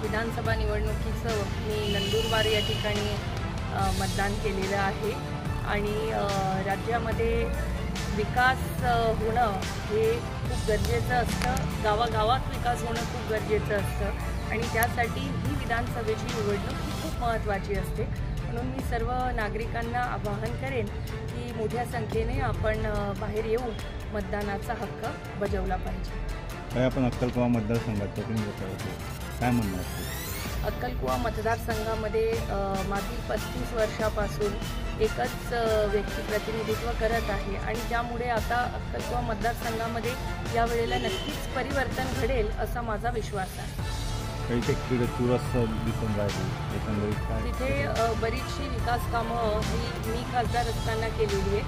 विधानसभा निवडणुकीचं मी नंदुरबार या ठिकाणी मतदान केलेलं आहे आणि राज्यामध्ये विकास होणं हे खूप गरजेचं असतं। गावागावात विकास होणं खूप गरजेचं असतं आणि त्यासाठी ही विधानसभेची निवडणूक ही खूप महत्त्वाची असते। म्हणून मी सर्व नागरिकांना आवाहन करेन की मोठ्या संख्येने आपण बाहेर येऊन मतदानाचा हक्क बजावला पाहिजे। काय आपण अक्कलकुवा मतदारसंघात प्रतिनिधित्व करतो, काय म्हणणं असतं? अक्कलकुवा मतदारसंघामध्ये मागील 35 वर्षापासून एकच व्यक्ती प्रतिनिधित्व करत आहे आणि त्यामुळे आता अक्कलकुवा मतदारसंघामध्ये यावेळेला नक्कीच परिवर्तन घडेल असा माझा विश्वास आहे। काही चुरस दिसून राहिली एकंदरीत तिथे बरीचशी विकास कामं मी खासदार असताना केलेली आहे,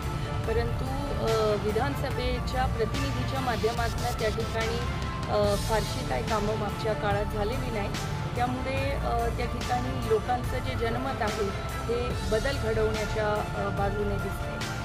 परंतु विधानसभेच्या प्रतिनिधीच्या माध्यमातून त्या ठिकाणी फारशी काही कामं मागच्या काळात झालेली नाही। त्यामुळे त्या ठिकाणी लोकांचं जे जनमत आहे ते बदल घडवण्याच्या बाजूने दिसते।